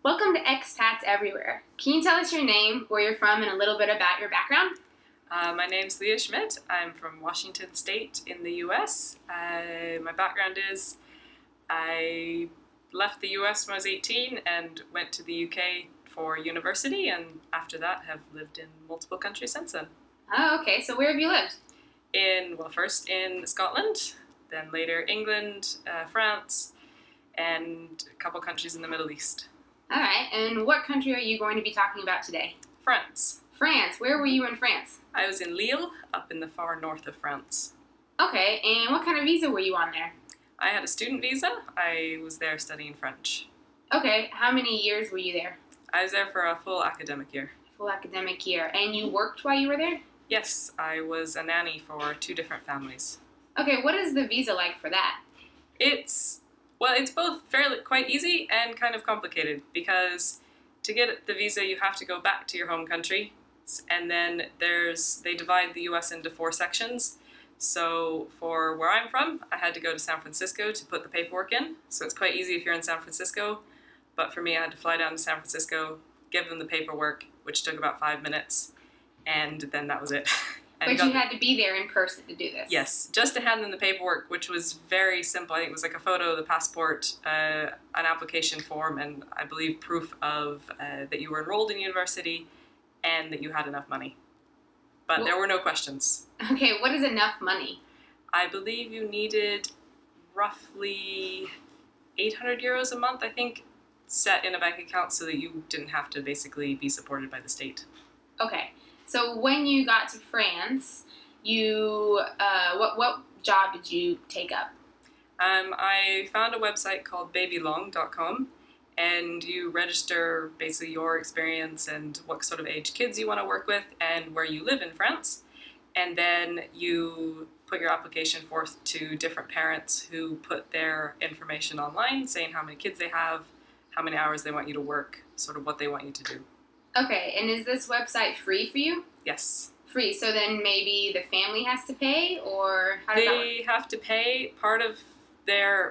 Welcome to Expats Everywhere. Can you tell us your name, where you're from, and a little bit about your background? My name's Leah. I'm from Washington State in the US. My background is I left the US when I was 18 and went to the UK for university, and after that have lived in multiple countries since then. Oh, okay. So where have you lived? First in Scotland, then later England, France, and a couple countries in the Middle East. All right. And what country are you going to be talking about today? France. France. Where were you in France? I was in Lille, up in the far north of France. Okay. And what kind of visa were you on there? I had a student visa. I was there studying French. Okay. How many years were you there? I was there for a full academic year. Full academic year. And you worked while you were there? Yes, I was a nanny for 2 different families. Okay. What is the visa like for that? It's both quite easy and kind of complicated, because to get the visa you have to go back to your home country, and then they divide the US into 4 sections. So for where I'm from, I had to go to San Francisco to put the paperwork in. So it's quite easy if you're in San Francisco, but for me I had to fly down to San Francisco, give them the paperwork, which took about 5 minutes, and then that was it. But you had to be there in person to do this? Yes, just to hand them the paperwork, which was very simple. I think it was like a photo of the passport, an application form, and I believe proof of that you were enrolled in university and that you had enough money. But there were no questions. Okay, what is enough money? I believe you needed roughly 800 euros a month, I think, set in a bank account so that you didn't have to basically be supported by the state. Okay. So when you got to France, what job did you take up? I found a website called babylong.com, and you register basically your experience and what sort of age kids you want to work with and where you live in France. And then you put your application forth to different parents who put their information online, saying how many kids they have, how many hours they want you to work, sort of what they want you to do. Okay, and is this website free for you? Yes. Free, so then maybe the family has to pay, or how does that work? They have to pay. Part of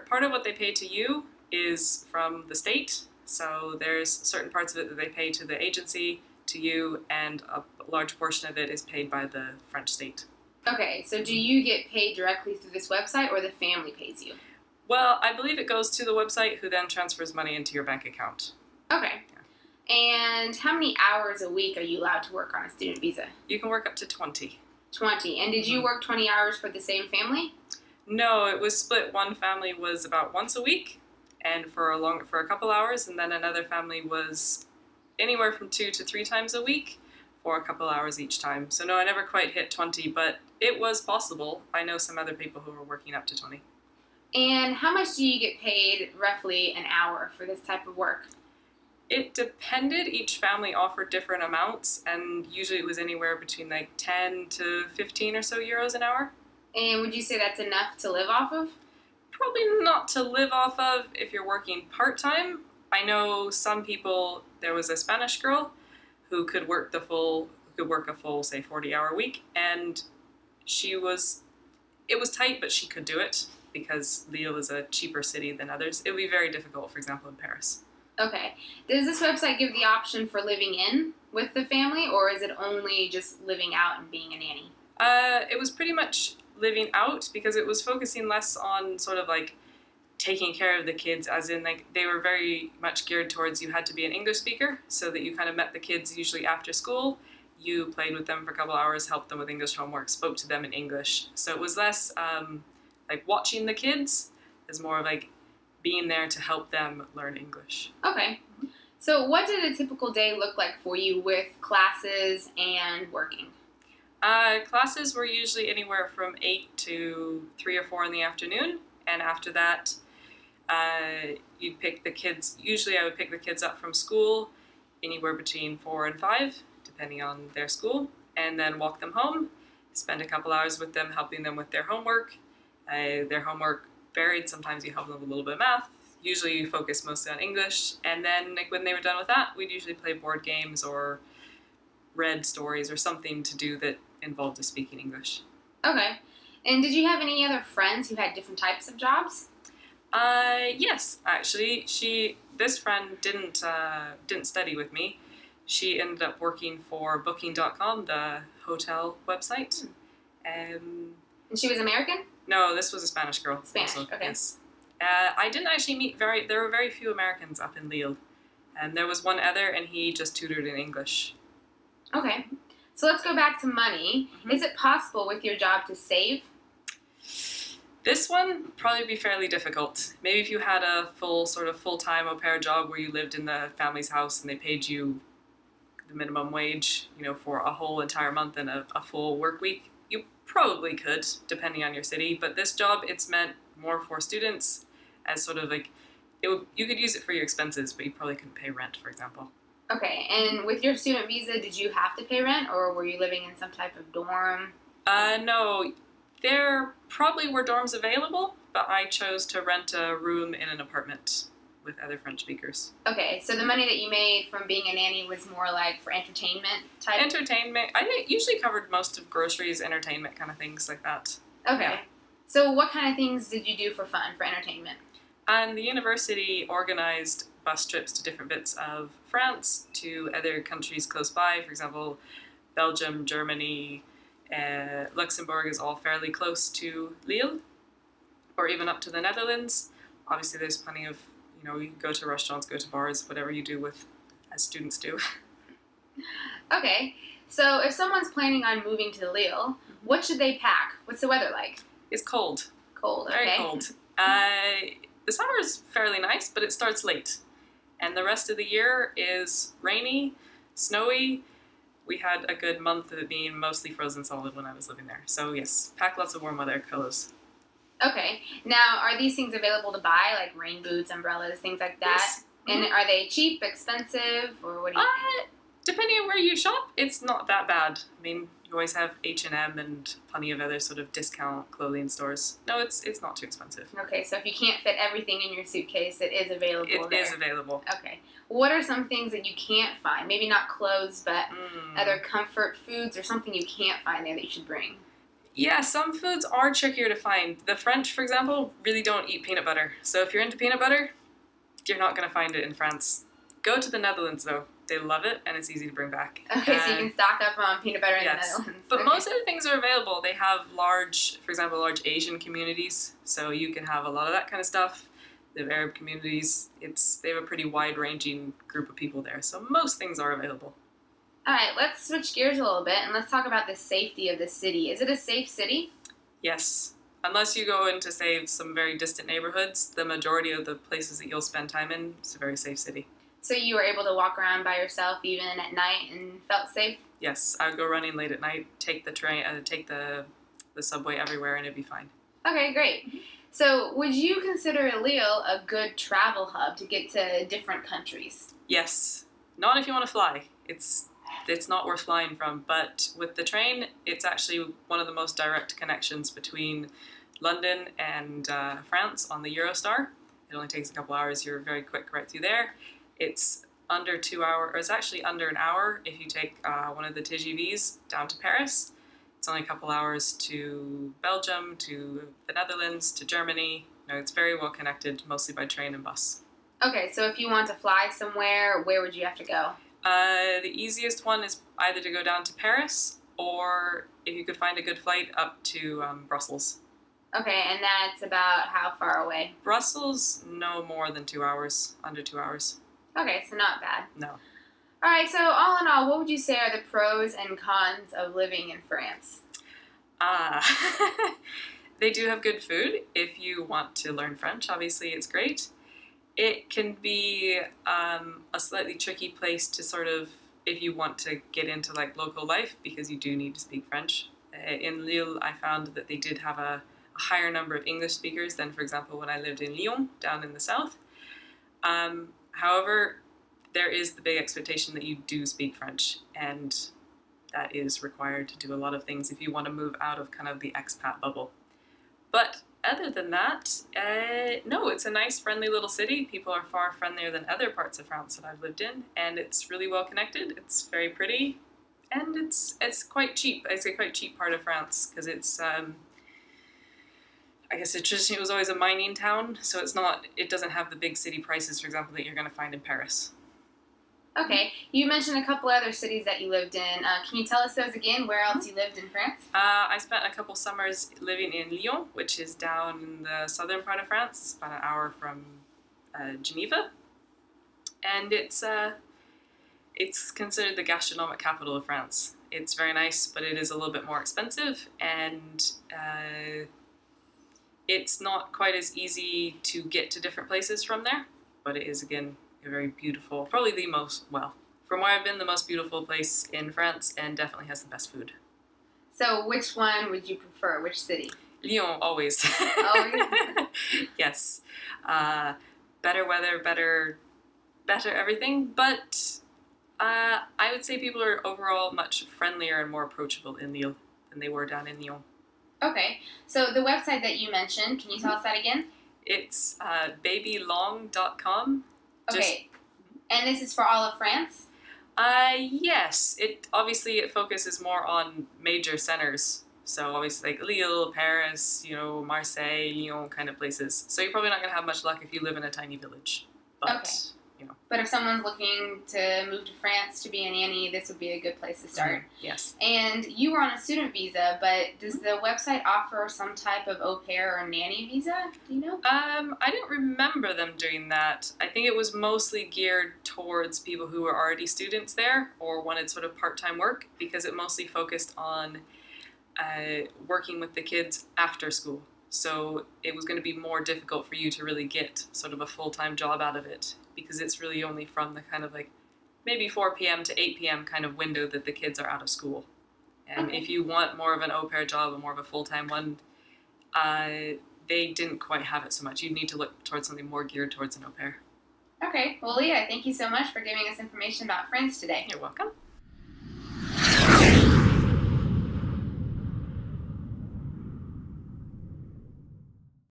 what they pay to you is from the state. So there's certain parts of it that they pay to the agency, to you, and a large portion of it is paid by the French state. Okay, so do you get paid directly through this website, or the family pays you? Well, I believe it goes to the website, who then transfers money into your bank account. Okay. And how many hours a week are you allowed to work on a student visa? You can work up to 20. 20. And did you work 20 hours for the same family? No, it was split. One family was about once a week and for a couple hours, and then another family was anywhere from 2 to 3 times a week for a couple hours each time. So no, I never quite hit 20, but it was possible. I know some other people who were working up to 20. And how much do you get paid roughly an hour for this type of work? It depended. Each family offered different amounts, and usually it was anywhere between like 10 to 15 or so euros an hour. And would you say that's enough to live off of? Probably Not to live off of if you're working part-time. I know some people, there was a Spanish girl who could work a full, say, 40-hour week, and it was tight, but she could do it because Lille is a cheaper city than others. It would be very difficult, for example, in Paris. Okay. Does this website give the option for living in with the family, or is it only just living out and being a nanny? It was pretty much living out, because it was focusing less on sort of like taking care of the kids, as in like they were very much geared towards you had to be an English speaker, so that you kind of met the kids usually after school. You played with them for a couple hours, helped them with English homework, spoke to them in English. So it was less like watching the kids, it's more like being there to help them learn English. Okay. So what did a typical day look like for you with classes and working? Classes were usually anywhere from 8 to 3 or 4 in the afternoon, and after that you'd pick the kids. Usually I would pick the kids up from school anywhere between 4 and 5, depending on their school, and then walk them home, spend a couple hours with them, helping them with their homework. Their homework varied. Sometimes you help them with a little bit of math. Usually you focus mostly on English, and then like when they were done with that, we'd usually play board games or read stories or something to do that involved us speaking English. Okay. And did you have any other friends who had different types of jobs? Yes, actually. this friend didn't study with me. She ended up working for Booking.com, the hotel website. And she was American? No, this was a Spanish girl. Spanish, also. okay. Yes. I didn't actually meet there were very few Americans up in Lille. And there was one other, and he just tutored in English. Okay. So let's go back to money. Mm-hmm. Is it possible with your job to save? This one probably be fairly difficult. Maybe if you had a full-time au pair job where you lived in the family's house and they paid you the minimum wage, for a whole entire month and a full work week, you probably could, depending on your city. But this job, it's meant more for students as sort of like, you could use it for your expenses, but you probably couldn't pay rent, for example. Okay, and with your student visa, did you have to pay rent, or were you living in some type of dorm? No. There probably were dorms available, but I chose to rent a room in an apartment with other French speakers. Okay, so the money that you made from being a nanny was more like for entertainment type? Entertainment. I think usually covered most of groceries, entertainment kind of things like that. Okay. Yeah. So what kind of things did you do for fun, for entertainment? And the university organized bus trips to different bits of France, to other countries close by. For example, Belgium, Germany, Luxembourg is all fairly close to Lille, or even up to the Netherlands. Obviously, there's plenty of, you go to restaurants, go to bars, whatever you do as students do. Okay, so if someone's planning on moving to Lille, what should they pack? What's the weather like? It's cold. Cold, okay. Very cold. The summer is fairly nice, but it starts late. And the rest of the year is rainy, snowy. We had a good month of it being mostly frozen solid when I was living there. So yes, pack lots of warm weather clothes. Okay. Now, are these things available to buy, like rain boots, umbrellas, things like that? Yes. And are they cheap, expensive, or what do you think? Depending on where you shop, it's not that bad. I mean, you always have H&M and plenty of other sort of discount clothing stores. No, it's not too expensive. Okay, so if you can't fit everything in your suitcase, it is available there. It is available. Okay. What are some things that you can't find? Maybe not clothes, but other comfort foods or something you can't find there that you should bring? Yeah, some foods are trickier to find. The French, for example, really don't eat peanut butter. So if you're into peanut butter, you're not going to find it in France. Go to the Netherlands, though. They love it, and it's easy to bring back. Okay, so you can stock up on peanut butter in the Netherlands. But most of the things are available. They have large Asian communities, so you can have a lot of that kind of stuff. They have Arab communities. They have a pretty wide-ranging group of people there, so most things are available. All right, let's switch gears a little bit, and let's talk about the safety of the city. Is it a safe city? Yes. Unless you go into, say, some very distant neighborhoods, the majority of the places that you'll spend time in, it's a very safe city. So you were able to walk around by yourself even at night and felt safe? Yes, I would go running late at night, take the train, take the subway everywhere, and it'd be fine. Okay, great. So would you consider Lille a good travel hub to get to different countries? Yes. Not if you want to fly. It's not worth flying from, but with the train, it's actually one of the most direct connections between London and France on the Eurostar. It only takes a couple hours. You're very quick right through there. It's under 2 hours, or it's actually under an hour if you take one of the TGVs down to Paris. It's only a couple hours to Belgium, to the Netherlands, to Germany. It's very well connected, mostly by train and bus. Okay, so if you want to fly somewhere, where would you have to go? The easiest one is either to go down to Paris, or if you could find a good flight, up to Brussels. Okay, and that's about how far away? Brussels, no more than 2 hours, under 2 hours. Okay, so not bad. No. All right, so all in all, what would you say are the pros and cons of living in France? They do have good food. If you want to learn French, obviously it's great. It can be a slightly tricky place to sort of, if you want to get into like local life, because you do need to speak French. In Lille, I found that they did have a higher number of English speakers than, for example, when I lived in Lyon, down in the south. However, there is the big expectation that you do speak French, and that is required to do a lot of things if you want to move out of kind of the expat bubble. But other than that, no, it's a nice, friendly little city. People are far friendlier than other parts of France that I've lived in, and it's really well connected. It's very pretty, and it's quite cheap. It's a quite cheap part of France because it's, I I guess traditionally it was always a mining town, so it doesn't have the big city prices, for example, that you're going to find in Paris. Okay, you mentioned a couple other cities that you lived in. Can you tell us those again? Where else you lived in France? I spent a couple summers living in Lyon, which is down in the southern part of France. It's about an hour from Geneva, and it's considered the gastronomic capital of France. It's very nice, but it is a little bit more expensive, and it's not quite as easy to get to different places from there, but it is, again, a very beautiful, probably the most, well, from where I've been, the most beautiful place in France, and definitely has the best food. So which one would you prefer? Which city? Lyon, always. Always? Yes. Better weather, better everything, but I would say people are overall much friendlier and more approachable in Lille than they were down in Lyon. Okay, so the website that you mentioned, can you tell us that again? It's babylong.com. Okay, and this is for all of France? Yes. It focuses more on major centers. So obviously like Lille, Paris, Marseille, Lyon kind of places. So you're probably not going to have much luck if you live in a tiny village. But, okay. But if someone's looking to move to France to be a nanny, this would be a good place to start. Mm-hmm. Yes. And you were on a student visa, but does the website offer some type of au pair or nanny visa? Do you know? I didn't remember them doing that. I think it was mostly geared towards people who were already students there or wanted sort of part-time work, because it mostly focused on working with the kids after school. So it was going to be more difficult for you to really get sort of a full-time job out of it, because it's really only from the kind of like maybe 4 p.m. to 8 p.m. kind of window that the kids are out of school. And if you want more of an au pair job and more of a full-time one, they didn't quite have it so much. You'd need to look towards something more geared towards an au pair. Okay. Well, Leah, thank you so much for giving us information about France today. You're welcome.